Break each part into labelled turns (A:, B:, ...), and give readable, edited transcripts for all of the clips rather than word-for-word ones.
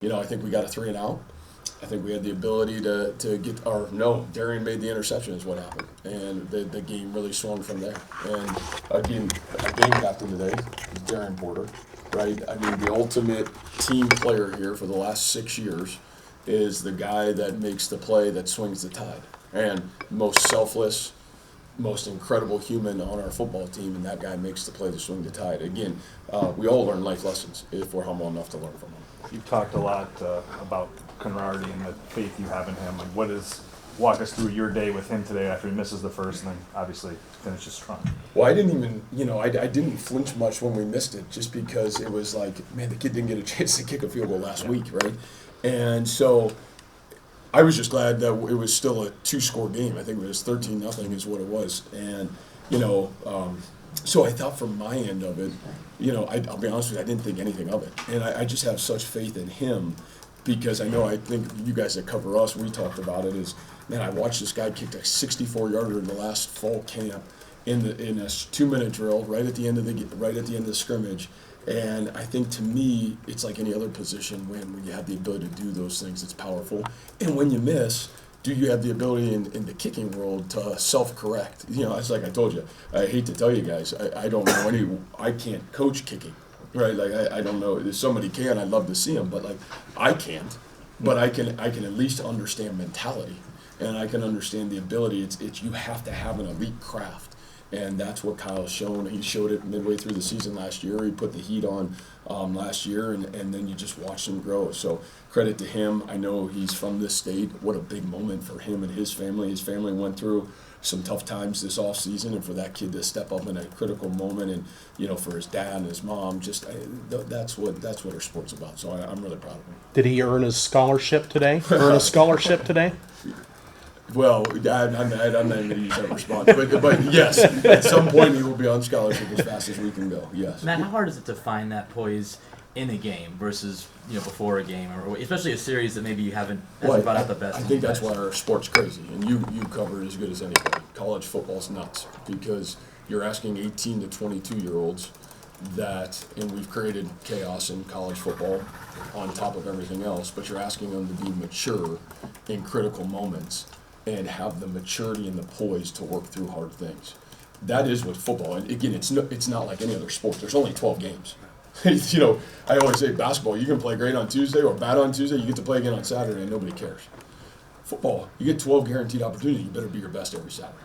A: I think we got a 3-and-out. I think we had the ability to get, or no, Darian made the interception is what happened. And the game really swung from there. And again, a game captain today is Darian Porter, right? I mean, the ultimate team player here for the last 6 years is the guy that makes the play that swings the tide. And most selfless, most incredible human on our football team, and that guy makes the play to swing the tide. Again, we all learn life lessons if we're humble enough to learn from them.
B: You've talked a lot about camaraderie and the faith you have in him. Like, walk us through your day with him today after he misses the first and then obviously finishes strong?
A: Well, I didn't even, I didn't flinch much when we missed it just because it was like, man, the kid didn't get a chance to kick a field goal last week, right? And so I was just glad that it was still a 2-score game. I think it was 13-0 is what it was. And, so I thought from my end of it, I'll be honest with you, I didn't think anything of it. And I just have such faith in him because I think you guys that cover us, we talked about it, is, man, I watched this guy kick a 64-yarder in the last fall camp in a 2-minute drill right at the end of the scrimmage. And I think to me, it's like any other position when you have the ability to do those things, it's powerful. And when you miss, do you have the ability in the kicking world to self-correct? It's like I told you, I hate to tell you guys, I don't know I can't coach kicking, right? Like I don't know, if somebody can, I'd love to see them, but like I can't. But I can at least understand mentality, and I can understand the ability. It's you have to have an elite craft. And that's what Kyle's shown. He showed it midway through the season last year. He put the heat on last year, and then you just watched him grow. So credit to him. I know he's from this state. What a big moment for him and his family. His family went through some tough times this off season, and for that kid to step up in a critical moment, and for his dad and his mom, that's what our sport's about. So I'm really proud of him.
C: Did he earn his scholarship today?
A: Well, I'm not even going to use that response, but yes, at some point he will be on scholarship as fast as we can go. Yes.
D: Matt, how hard is it to find that poise in a game versus before a game, or especially a series that maybe you hasn't brought out the best?
A: I think that's why our sport's crazy, and you cover it as good as anybody. College football's nuts because you're asking 18 to 22-year-olds and we've created chaos in college football on top of everything else, but you're asking them to be mature in critical moments and have the maturity and the poise to work through hard things. That is what football, and again, it's not like any other sport. There's only 12 games. I always say basketball, you can play great on Tuesday or bad on Tuesday, you get to play again on Saturday and nobody cares. Football, you get 12 guaranteed opportunities, you better be your best every Saturday,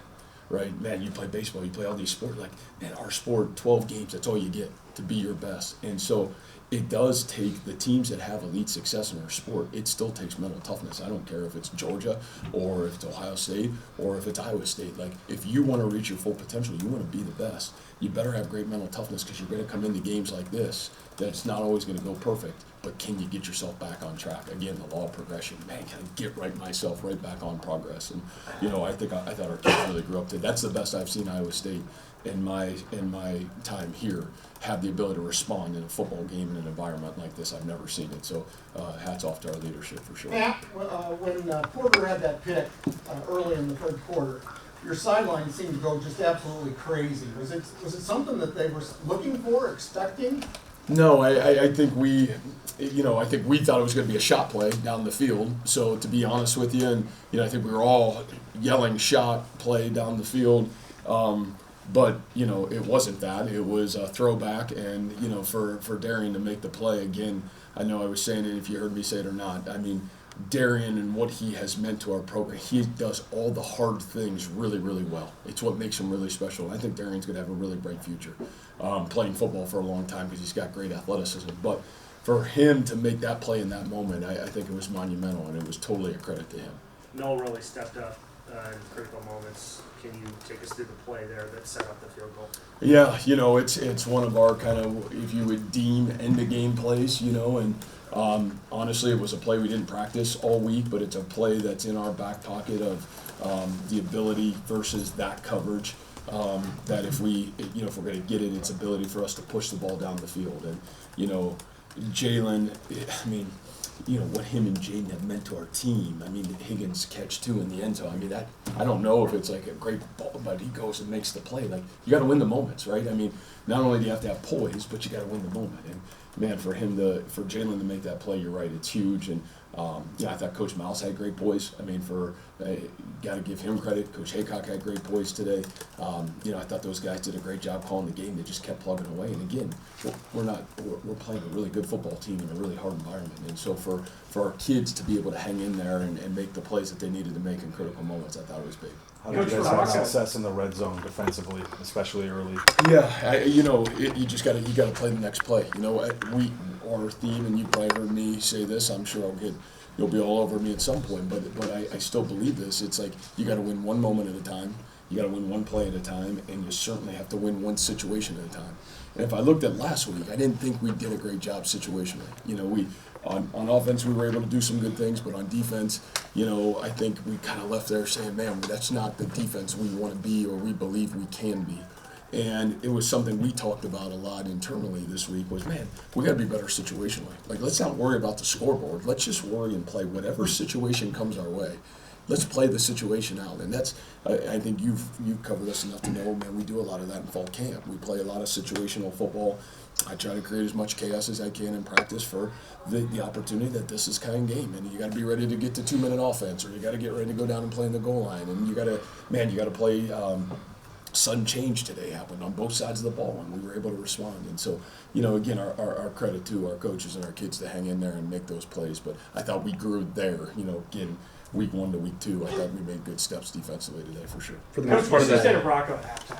A: right? Man, you play baseball, you play all these sports, like, man, our sport, 12 games, that's all you get to be your best. And so it does take the teams that have elite success in our sport, it still takes mental toughness. I don't care if it's Georgia or if it's Ohio State or if it's Iowa State. Like, if you want to reach your full potential, you want to be the best, you better have great mental toughness because you're going to come into games like this that's not always going to go perfect, but can you get yourself back on track? Again, the law of progression. Man, can I get myself right back on progress? And, I thought our kids really grew up to. That's the best I've seen Iowa State in my time here have the ability to respond in a football game in an environment like this. I've never seen it. So hats off to our leadership for sure.
E: Matt, when Porter had that pick early in the third quarter, your sideline seemed to go just absolutely crazy. Was it something that they were looking for, expecting?
A: No, I think we thought it was going to be a shot play down the field. So to be honest with you, and I think we were all yelling shot play down the field. But, it wasn't that. It was a throwback, and, for Darian to make the play again, I know I was saying it if you heard me say it or not. I mean, Darian and what he has meant to our program, he does all the hard things really, really well. It's what makes him really special. I think Darian's going to have a really bright future playing football for a long time because he's got great athleticism. But for him to make that play in that moment, I think it was monumental, and it was totally a credit to him.
F: Noel really stepped up in critical moments. Can you take us through the play there that set up the field goal?
A: Yeah, it's one of our kind of, if you would deem end-of-game plays, and honestly, it was a play we didn't practice all week, but it's a play that's in our back pocket of the ability versus that coverage, that if we're going to get it, it's ability for us to push the ball down the field. And, Jalen, what him and Jaden have meant to our team. I mean, Higgins catch two in the end zone. I mean, that I don't know if it's like a great ball, but he goes and makes the play. Like, you got to win the moments, right? I mean, not only do you have to have poise, but you got to win the moment. And man, for Jalen to make that play, you're right, it's huge. And I thought Coach Mouse had great poise. I mean, got to give him credit. Coach Haycock had great poise today. I thought those guys did a great job calling the game. They just kept plugging away. And again, we're playing a really good football team in a really hard environment. And so for our kids to be able to hang in there and make the plays that they needed to make in critical moments, I thought it was big.
B: How did you guys have success in the red zone defensively, especially early?
A: Yeah, you just got to play the next play. Our theme, and you probably heard me say this. I'm sure you'll be all over me at some point, but I still believe this. It's like you got to win one moment at a time. You got to win one play at a time, and you certainly have to win one situation at a time. And if I looked at last week, I didn't think we did a great job situationally. On offense we were able to do some good things, but on defense, I think we kind of left there saying, man, that's not the defense we want to be or we believe we can be. And it was something we talked about a lot internally this week was, man, we got to be better situationally. Like, let's not worry about the scoreboard. Let's just worry and play whatever situation comes our way. Let's play the situation out. And that's, I think you've covered us enough to know, man, we do a lot of that in fall camp. We play a lot of situational football. I try to create as much chaos as I can in practice for the opportunity that this is kind of game. And you got to be ready to get to 2-minute offense, or you got to get ready to go down and play in the goal line. And you got to play. Sudden change today happened on both sides of the ball, and we were able to respond. And so, again, our credit to our coaches and our kids to hang in there and make those plays. But I thought we grew there, again, week 1 to week 2. I thought we made good steps defensively today for sure.
G: For the most part of that. Rocco at halftime.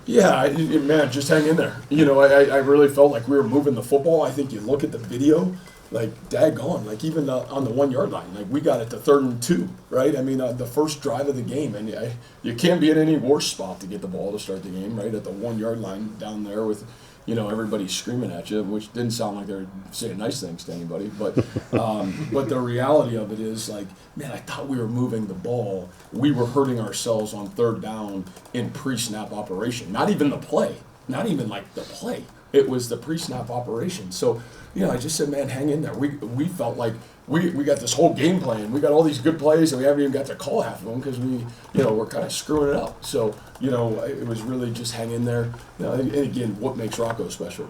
A: Yeah, man, just hang in there. I really felt like we were moving the football. I think you look at the video, like, daggone, like even on the 1 yard line, like we got it to 3rd and 2, right? I mean, the first drive of the game, and you can't be in any worse spot to get the ball to start the game, right? At the 1 yard line down there with, everybody screaming at you, which didn't sound like they were saying nice things to anybody, but the reality of it is, like, man, I thought we were moving the ball. We were hurting ourselves on 3rd down in pre-snap operation. Not even the play, not even like the play. It was the pre-snap operation. So, I just said, man, hang in there. We felt like we got this whole game plan. We got all these good plays, and we haven't even got to call half of them because we're kind of screwing it up. So, it was really just hang in there. And again, what makes Rocco special?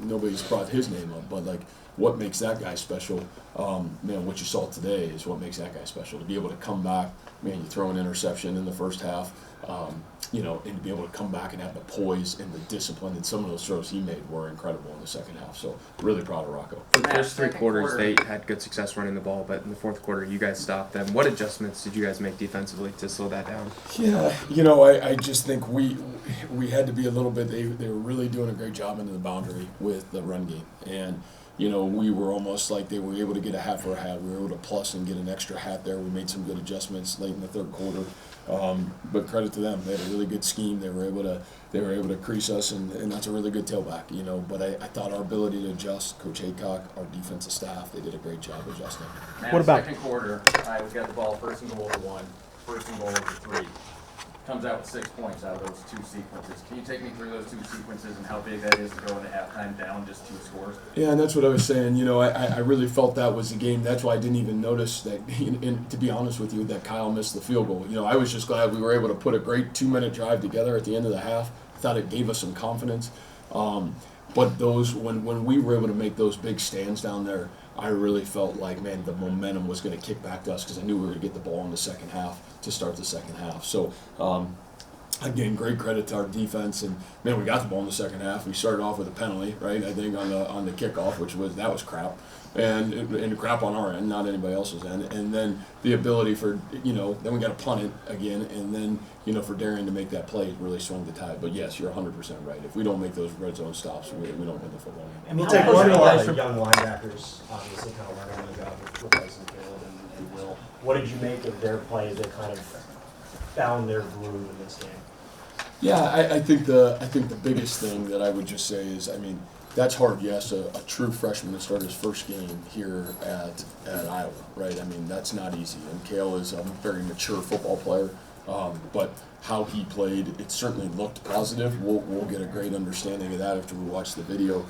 A: Nobody's brought his name up, but like, what makes that guy special? What you saw today is what makes that guy special. To be able to come back, man, you throw an interception in the first half, and to be able to come back and have the poise and the discipline, and some of those throws he made were incredible in the second half. So really proud of Rocco.
H: For the first 3 quarters, they had good success running the ball, but in the 4th quarter, you guys stopped them. What adjustments did you guys make defensively to slow that down?
A: Yeah, I just think we had to be a little bit. They were really doing a great job into the boundary with the run game, and we were almost like they were able to get a hat for a hat. We were able to plus and get an extra hat there. We made some good adjustments late in the 3rd quarter. But credit to them, they had a really good scheme. They were able to crease us, and that's a really good tailback, But I thought our ability to adjust, Coach Haycock, our defensive staff, they did a great job adjusting.
I: Matt,
C: What about-
I: 2nd quarter? We got the ball 1st and goal to 1, 1st and goal to 3. Comes out with 6 points out of those 2 sequences. Can you take me through those 2 sequences and how big that is to go into halftime down just 2 scores?
A: Yeah, and that's what I was saying. I really felt that was the game. That's why I didn't even notice that, and to be honest with you, that Kyle missed the field goal. I was just glad we were able to put a great 2-minute drive together at the end of the half. I thought it gave us some confidence. But when we were able to make those big stands down there, I really felt like, man, the momentum was going to kick back to us because I knew we were going to get the ball in the second half to start the second half. So, again, great credit to our defense, and man, we got the ball in the second half. We started off with a penalty, right? I think on the kickoff, which was crap, and crap on our end, not anybody else's end. And then the ability for then we got to punt it again, and then for Darian to make that play really swung the tide. But yes, you're 100% right. If we don't make those red zone stops, we don't win the football game.
G: And we'll take one of the young linebackers, obviously, kind of learning on the job with Bryson Caleb and Will. What did you make of their plays that kind of found their groove in this game?
A: Yeah, I think the biggest thing that I would just say is, that's hard. Yes, a true freshman to start his first game here at Iowa, right? That's not easy. And Cale is a very mature football player, but how he played, it certainly looked positive. We'll get a great understanding of that after we watch the video.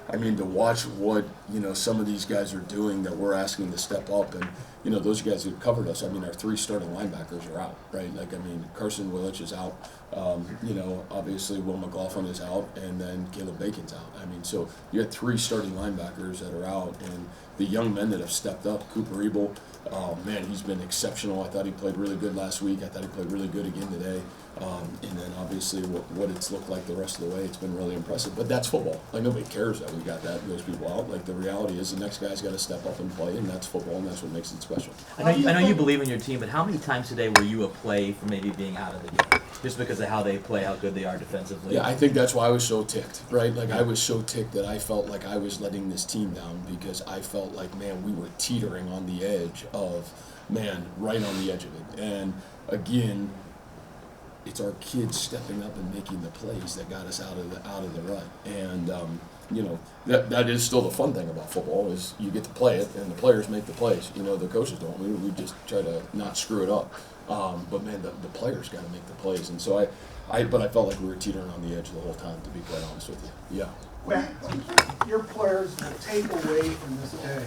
A: I mean, to watch what, some of these guys are doing that we're asking to step up, and, those guys who covered us, I mean, our 3 starting linebackers are out, right? Like, I mean, Carson Willich is out, obviously Will McLaughlin is out, and then Caleb Bacon's out. I mean, so you had 3 starting linebackers that are out, and the young men that have stepped up, Cooper Ebel, man, he's been exceptional. I thought he played really good last week. I thought he played really good again today. And then obviously what it's looked like the rest of the way, it's been really impressive. But that's football. Like, nobody cares that we got those people out. Like, the reality is the next guy's got to step up and play, and that's football, and that's what makes it special.
D: I know you believe in your team, but how many times today were you a play for maybe being out of the game? Just because of how they play, how good they are defensively?
A: Yeah, I think that's why I was so ticked, right? Like, I was so ticked that I felt like I was letting this team down because I felt like, man, we were teetering on the edge of, right on the edge of it. And again, it's our kids stepping up and making the plays that got us out of the rut. And that is still the fun thing about football is you get to play it and the players make the plays. The coaches don't. We just try to not screw it up. But man, the players got to make the plays. And so I felt like we were teetering on the edge the whole time, to be quite honest with you. Yeah.
E: Matt, what do you think your players will take away from this day?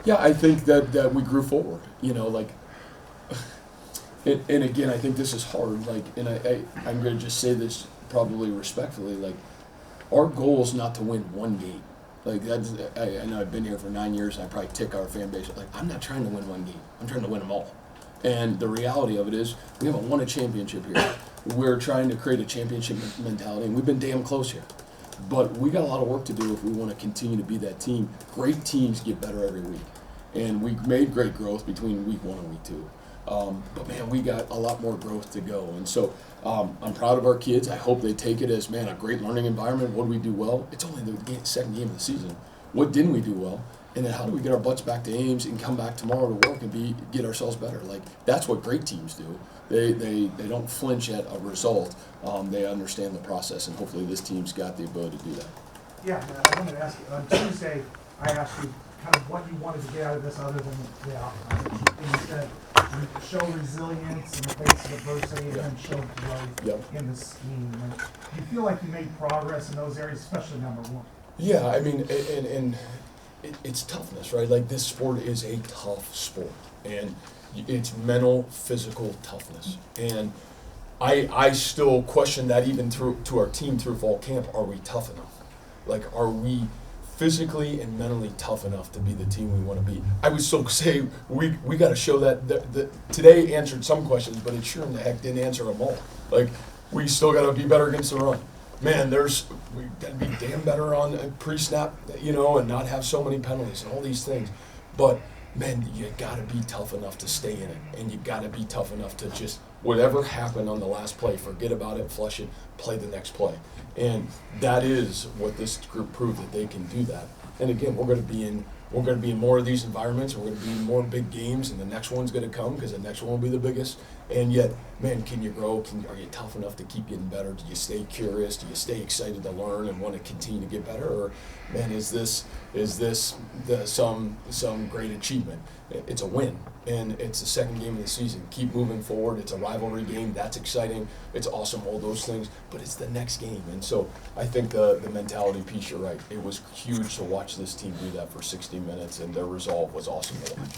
A: Yeah, I think that we grew forward. And again, I think this is hard. Like, and I'm going to just say this probably respectfully. Like, our goal is not to win one game. Like, I know I've been here for 9 years, and I probably tick our fan base. Like, I'm not trying to win one game. I'm trying to win them all. And the reality of it is, we haven't won a championship here. We're trying to create a championship mentality, and we've been damn close here. But we got a lot of work to do if we want to continue to be that team. Great teams get better every week, and we made great growth between week 1 and week 2. But man, we got a lot more growth to go. And so I'm proud of our kids. I hope they take it as, man, a great learning environment. What do we do well? It's only the second game of the season. What didn't we do well? And then how do we get our butts back to Ames and come back tomorrow to work and get ourselves better? Like, that's what great teams do. They don't flinch at a result. They understand the process, and hopefully this team's got the ability to do that.
J: Yeah, I wanted to ask you, on Tuesday, I asked you kind of what you wanted to get out of this other than the outcome. And you said show resilience in the face of adversity and then show growth in the scheme. And do you feel like you made progress in those areas, especially number 1?
A: Yeah, I mean, and it's toughness, right? Like, this sport is a tough sport, and it's mental, physical toughness. And I still question that even to our team through fall camp. Are we tough enough? Like, are we physically and mentally tough enough to be the team we want to be? I would still say we got to show that today answered some questions, but it sure in the heck didn't answer them all. Like, we still got to be better against the run. Man, we got to be damn better on pre-snap, and not have so many penalties and all these things. But man, you got to be tough enough to stay in it, and you got to be tough enough to just whatever happened on the last play, forget about it, flush it, play the next play. And that is what this group proved, that they can do that. And again, we're going to be in more of these environments. We're going to be in more big games, and the next one's going to come because the next one will be the biggest. And yet, man, can you grow? Are you tough enough to keep getting better? Do you stay curious? Do you stay excited to learn and want to continue to get better? Or, man, is this some great achievement? It's a win, and it's the second game of the season. Keep moving forward. It's a rivalry game. That's exciting. It's awesome, all those things. But it's the next game. And so I think the mentality piece, you're right. It was huge to watch this team do that for 60 minutes, and their resolve was awesome to watch.